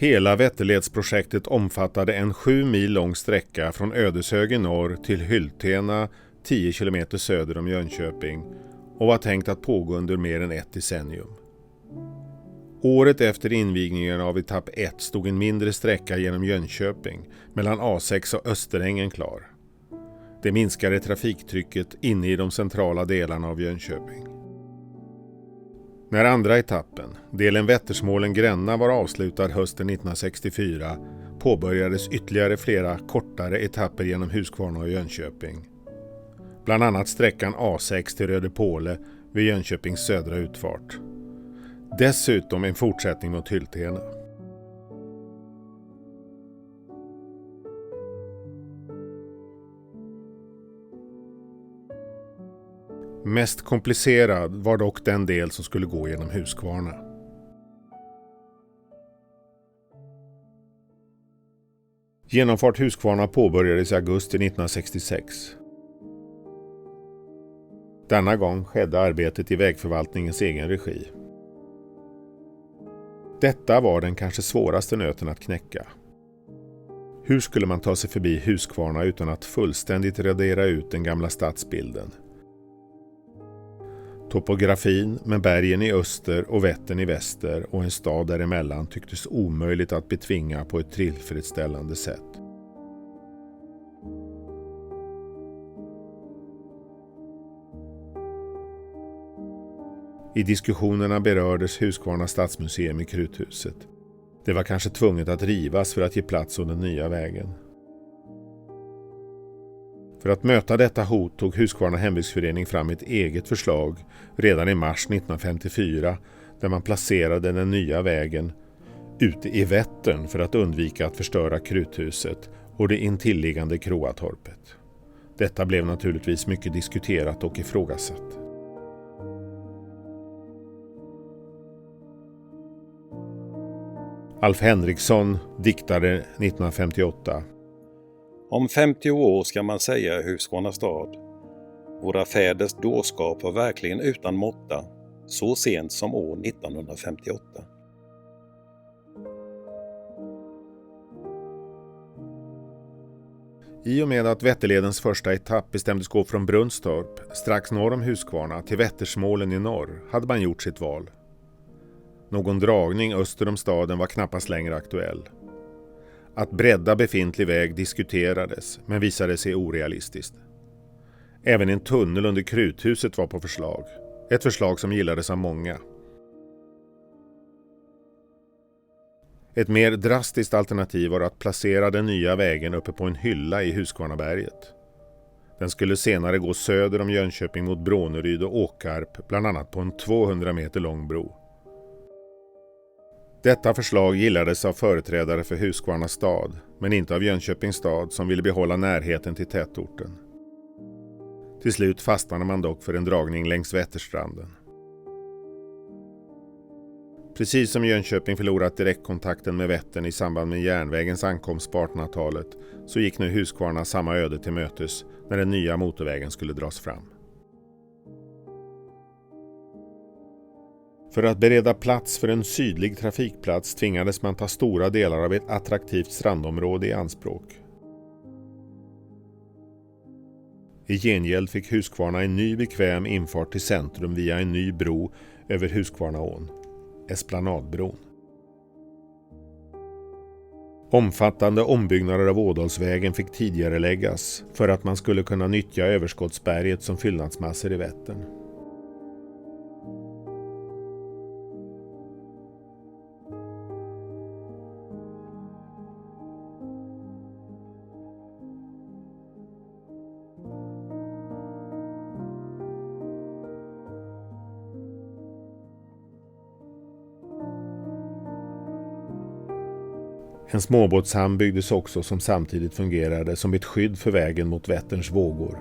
Hela Vätterledsprojektet omfattade en 7 mil lång sträcka från Ödeshög i norr till Hyltena 10 kilometer söder om Jönköping och var tänkt att pågå under mer än ett decennium. Året efter invigningen av etapp 1 stod en mindre sträcka genom Jönköping mellan A6 och Österängen klar. Det minskade trafiktrycket inne i de centrala delarna av Jönköping. När andra etappen, delen Vättersmålen-Gränna, var avslutad hösten 1964 påbörjades ytterligare flera kortare etapper genom Huskvarna och Jönköping. Bland annat sträckan A6 till Rödepåle vid Jönköpings södra utfart. Dessutom en fortsättning mot Hyltena. Mest komplicerad var dock den del som skulle gå genom Huskvarna. Genomfart Huskvarna påbörjades i augusti 1966. Denna gång skedde arbetet i vägförvaltningens egen regi. Detta var den kanske svåraste nöten att knäcka. Hur skulle man ta sig förbi Huskvarna utan att fullständigt radera ut den gamla stadsbilden? Topografin med bergen i öster och Vättern i väster och en stad däremellan tycktes omöjligt att betvinga på ett tillfredsställande sätt. I diskussionerna berördes Huskvarna stadsmuseum i Kruthuset. Det var kanske tvunget att rivas för att ge plats åt den nya vägen. För att möta detta hot tog Huskvarna hembygdsförening fram ett eget förslag redan i mars 1954 där man placerade den nya vägen ute i Vättern för att undvika att förstöra Kruthuset och det intilliggande Kroatorpet. Detta blev naturligtvis mycket diskuterat och ifrågasatt. Alf Henriksson diktade 1958: Om 50 år ska man säga i Huskvarna stad. Våra fäders dårskap var verkligen utan måtta, så sent som år 1958. I och med att Vätterledens första etapp bestämdes gå från Brunnstorp, strax norr om Huskvarna, till Vättersmålen i norr, hade man gjort sitt val. Någon dragning öster om staden var knappast längre aktuell. Att bredda befintlig väg diskuterades, men visade sig orealistiskt. Även en tunnel under Kruthuset var på förslag. Ett förslag som gillades av många. Ett mer drastiskt alternativ var att placera den nya vägen uppe på en hylla i Huskvarnaberget. Den skulle senare gå söder om Jönköping mot Bråneryd och Åkarp, bland annat på en 200 meter lång bro. Detta förslag gillades av företrädare för Huskvarna stad, men inte av Jönköpings stad som ville behålla närheten till tätorten. Till slut fastnade man dock för en dragning längs Vätterstranden. Precis som Jönköping förlorat direktkontakten med Vättern i samband med järnvägens ankomst på 1800-talet så gick nu Huskvarna samma öde till mötes när den nya motorvägen skulle dras fram. För att bereda plats för en sydlig trafikplats tvingades man ta stora delar av ett attraktivt strandområde i anspråk. I gengäld fick Huskvarna en ny bekväm infart till centrum via en ny bro över Huskvarnaån, Esplanadbron. Omfattande ombyggnader av Ådalsvägen fick tidigareläggas för att man skulle kunna nyttja överskottsberget som fyllnadsmassor i Vättern. En småbåtshamn byggdes också som samtidigt fungerade som ett skydd för vägen mot Vätterns vågor.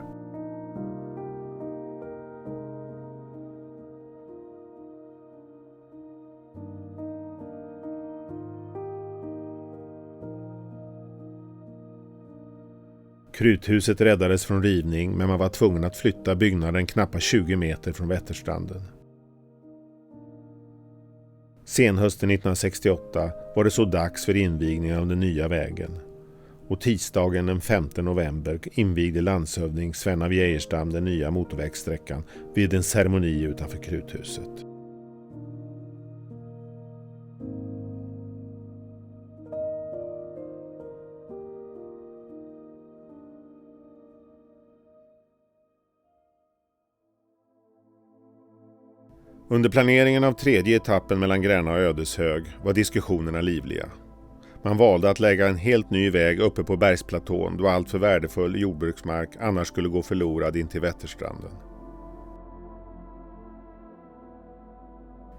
Kruthuset räddades från rivning, men man var tvungen att flytta byggnaden knappt 20 meter från Vätterstranden. Senhösten 1968 var det så dags för invigningen av den nya vägen. Och tisdagen den 5 november invigde landshövding Sven af Geijerstam den nya motorvägssträckan vid en ceremoni utanför Kruthuset. Under planeringen av tredje etappen mellan Gränna och Ödeshög var diskussionerna livliga. Man valde att lägga en helt ny väg uppe på bergsplatån då allt för värdefull jordbruksmark annars skulle gå förlorad in till Vätterstranden.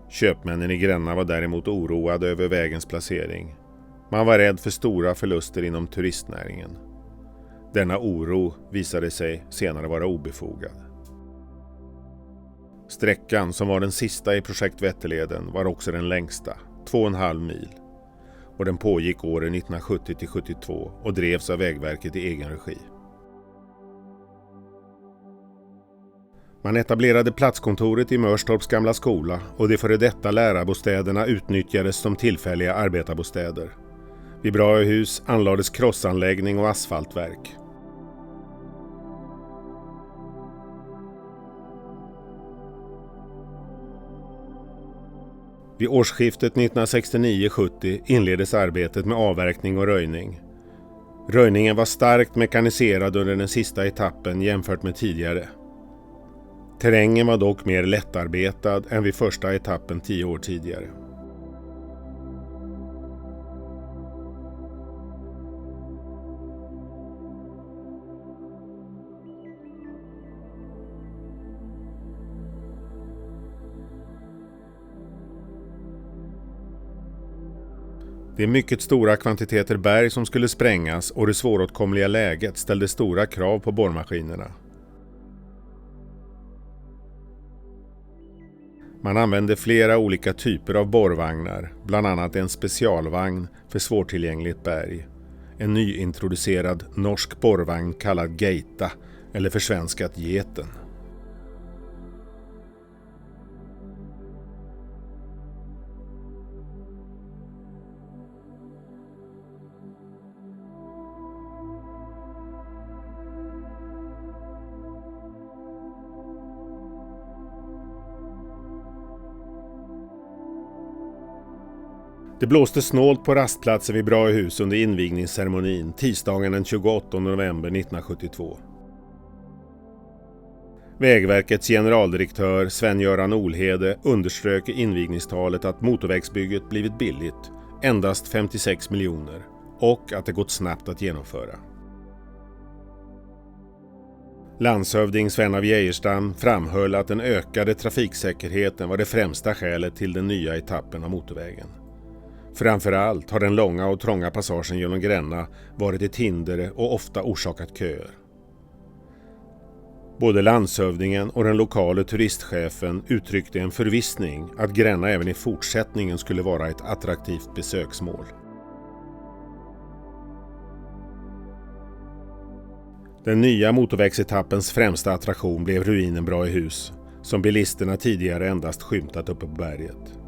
Köpmännen i Gränna var däremot oroade över vägens placering. Man var rädd för stora förluster inom turistnäringen. Denna oro visade sig senare vara obefogad. Sträckan, som var den sista i projekt Vätterleden, var också den längsta, 2,5 mil. Och den pågick åren 1970-72 och drevs av Vägverket i egen regi. Man etablerade platskontoret i Mörstorps gamla skola och de före detta lärarbostäderna utnyttjades som tillfälliga arbetarbostäder. Vid Brahehus anlades krossanläggning och asfaltverk. Vid årsskiftet 1969-70 inleddes arbetet med avverkning och röjning. Röjningen var starkt mekaniserad under den sista etappen jämfört med tidigare. Terrängen var dock mer lättarbetad än vid första etappen 10 år tidigare. Det är mycket stora kvantiteter berg som skulle sprängas och det svåråtkomliga läget ställde stora krav på borrmaskinerna. Man använde flera olika typer av borrvagnar, bland annat en specialvagn för svårtillgängligt berg. En nyintroducerad norsk borrvagn kallad Geita, eller försvenskat Geten. Det blåste snålt på rastplatsen vid Brahehus under invigningsceremonin tisdagen den 28 november 1972. Vägverkets generaldirektör Sven-Göran Olhede underströk i invigningstalet att motorvägsbygget blivit billigt, endast 56 miljoner, och att det gått snabbt att genomföra. Landshövding Sven af Geijerstam framhöll att den ökade trafiksäkerheten var det främsta skälet till den nya etappen av motorvägen. Framförallt har den långa och trånga passagen genom Gränna varit ett hinder och ofta orsakat köer. Både landshövdingen och den lokala turistchefen uttryckte en förvissning att Gränna även i fortsättningen skulle vara ett attraktivt besöksmål. Den nya motorvägsetappens främsta attraktion blev ruinen Brahehus, som bilisterna tidigare endast skymtat uppe på berget.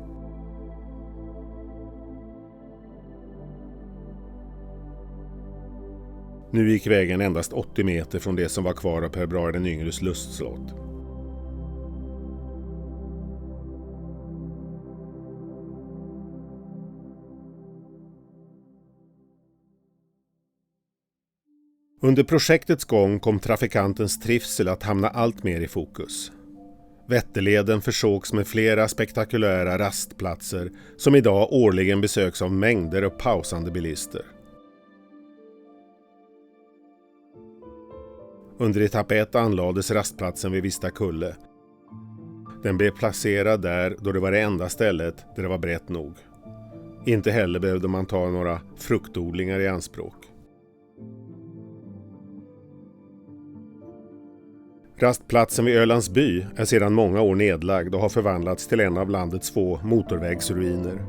Nu gick vägen endast 80 meter från det som var kvar av Per Brahe den yngres lustslott. Under projektets gång kom trafikantens trivsel att hamna allt mer i fokus. Vätterleden försågs med flera spektakulära rastplatser som idag årligen besöks av mängder av pausande bilister. Under etapp 1 anlades rastplatsen vid Vistakulle. Den blev placerad där då det var det enda stället där det var brett nog. Inte heller behövde man ta några fruktodlingar i anspråk. Rastplatsen vid Ölandsby är sedan många år nedlagd och har förvandlats till en av landets få motorvägsruiner.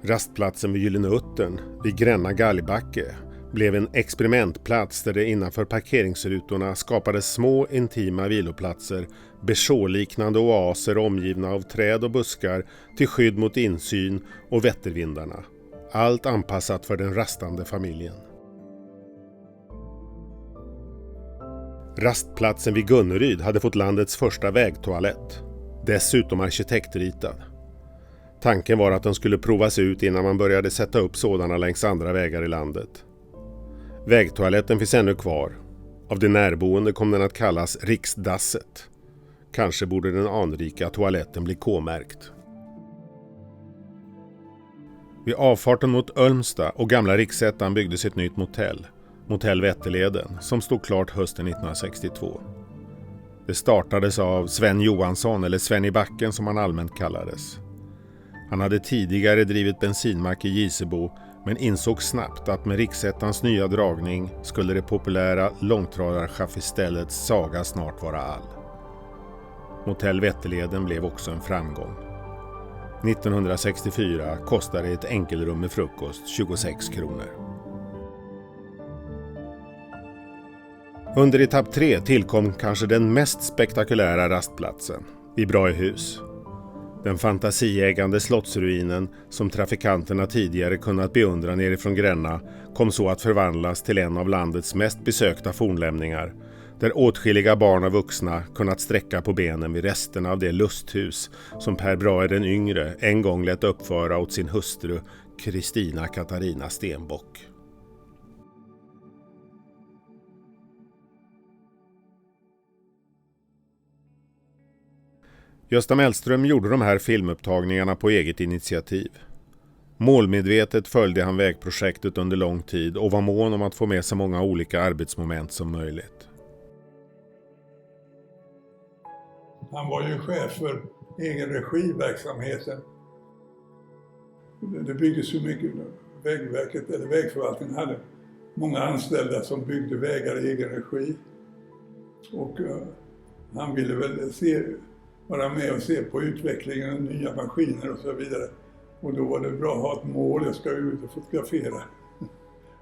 Rastplatsen vid Gyllene Uttern, vid Gränna Galgbacke, blev en experimentplats där det innanför parkeringsrutorna skapades små intima viloplatser, Berså-liknande oaser omgivna av träd och buskar till skydd mot insyn och vättervindarna. Allt anpassat för den rastande familjen. Rastplatsen vid Gunneryd hade fått landets första vägtoalett, dessutom arkitektritad. Tanken var att den skulle provas ut innan man började sätta upp sådana längs andra vägar i landet. Vägtoaletten finns ännu kvar. Av de närboende kom den att kallas Riksdasset. Kanske borde den anrika toaletten bli K-märkt. Vid avfarten mot Ölmsta och gamla Riksättan byggdes ett nytt motell, Motell Vätterleden, som stod klart hösten 1962. Det startades av Sven Johansson, eller Sven i backen som han allmänt kallades. Han hade tidigare drivit bensinmack i Gisebo, men insåg snabbt att med Riksättans nya dragning skulle det populära långtradarchaffiställets saga snart vara all. Motell Vätterleden blev också en framgång. 1964 kostade ett enkelrum med frukost 26 kronor. Under etapp 3 tillkom kanske den mest spektakulära rastplatsen, vid Brahehus. Den fantasiägande slottsruinen som trafikanterna tidigare kunnat beundra nerifrån Gränna kom så att förvandlas till en av landets mest besökta fornlämningar, där åtskilliga barn och vuxna kunnat sträcka på benen vid resterna av det lusthus som Per Brahe den yngre en gång lät uppföra åt sin hustru Kristina Katarina Stenbock. Gösta Mellström gjorde de här filmupptagningarna på eget initiativ. Målmedvetet följde han vägprojektet under lång tid och var mån om att få med så många olika arbetsmoment som möjligt. Han var ju chef för egen regiverksamheten. Det byggdes ju mycket. Vägverket eller vägförvaltningen hade många anställda som byggde vägar i egen regi. Och han ville väl vara med och se på utvecklingen av nya maskiner och så vidare. Och då var det bra att ha ett mål, jag ska ut och fotografera.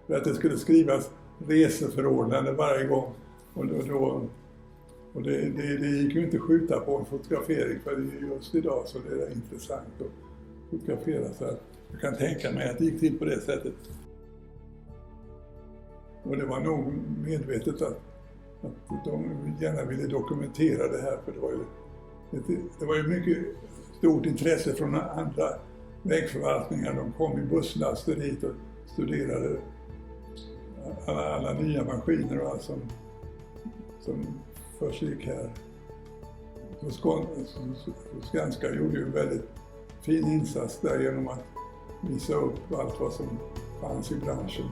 För att det skulle skrivas reseförordnande varje gång. Och det gick ju inte att skjuta på en fotografering, för just idag så det är intressant att fotografera. Så att jag kan tänka mig att det gick till på det sättet. Och det var nog medvetet att de gärna ville dokumentera det här, för det var ju mycket stort intresse från andra vägförvaltningar. De kom i busslaster dit och studerade alla nya maskiner och allt som först gick här. Så Skanska gjorde ju en väldigt fin insats där genom att visa upp allt vad som fanns i branschen.